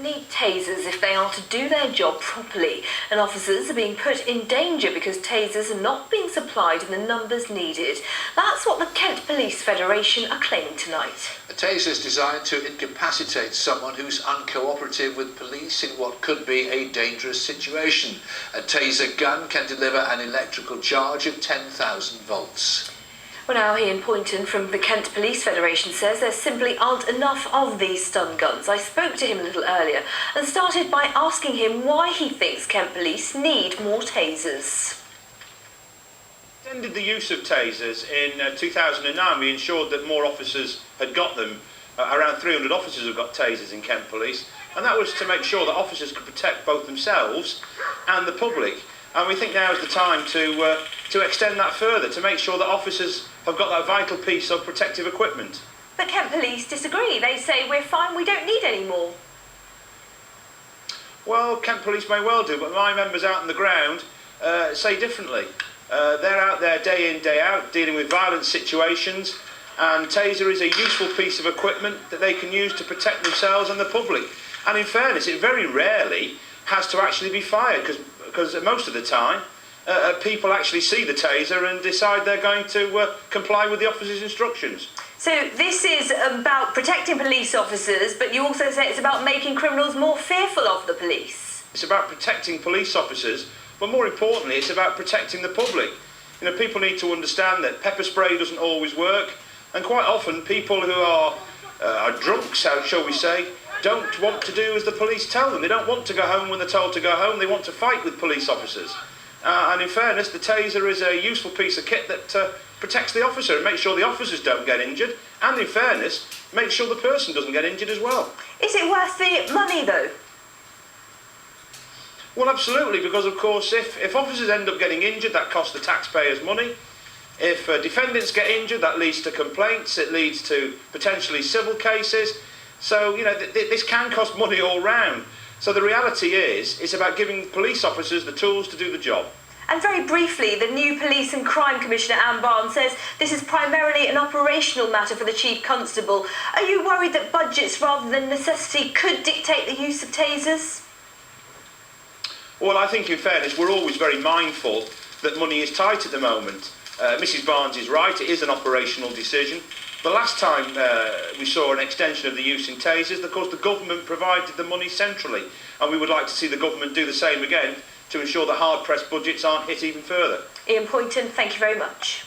need tasers if they are to do their job properly, and officers are being put in danger because tasers are not being supplied in the numbers needed. That's what the Kent Police Federation are claiming tonight. A taser is designed to incapacitate someone who's uncooperative with police in what could be a dangerous situation. A taser gun can deliver an electrical charge of 10,000 volts. Well, now Ian Poynton from the Kent Police Federation says there simply aren't enough of these stun guns. I spoke to him a little earlier and started by asking him why he thinks Kent Police need more tasers. Extended the use of tasers in 2009. We ensured that more officers had got them. Around 300 officers have got tasers in Kent Police, and that was to make sure that officers could protect both themselves and the public. And we think now is the time to extend that further, to make sure that officers have got that vital piece of protective equipment. But Kent Police disagree. They say we're fine, we don't need any more. Well, Kent Police may well do, but my members out on the ground say differently. They're out there day in, day out, dealing with violent situations, and taser is a useful piece of equipment that they can use to protect themselves and the public. And in fairness, it very rarely has to actually be fired, because most of the time people actually see the taser and decide they're going to comply with the officer's instructions. So this is about protecting police officers, but you also say it's about making criminals more fearful of the police. It's about protecting police officers, but more importantly, it's about protecting the public. You know, people need to understand that pepper spray doesn't always work, and quite often people who are drunk, shall we say, don't want to do as the police tell them. They don't want to go home when they're told to go home. They want to fight with police officers. And in fairness, the taser is a useful piece of kit that protects the officer and makes sure the officers don't get injured. And in fairness, makes sure the person doesn't get injured as well. Is it worth the money, though? Well, absolutely, because of course, if officers end up getting injured, that costs the taxpayers money. If defendants get injured, that leads to complaints. It leads to potentially civil cases. So, you know, this can cost money all round. So the reality is, it's about giving police officers the tools to do the job. And very briefly, the new Police and Crime Commissioner, Anne Barnes, says this is primarily an operational matter for the Chief Constable. Are you worried that budgets rather than necessity could dictate the use of tasers? Well, I think in fairness, we're always very mindful that money is tight at the moment. Mrs Barnes is right, it is an operational decision. The last time we saw an extension of the use in tasers, of course the government provided the money centrally, and we would like to see the government do the same again to ensure that hard-pressed budgets aren't hit even further. Ian Poynton, thank you very much.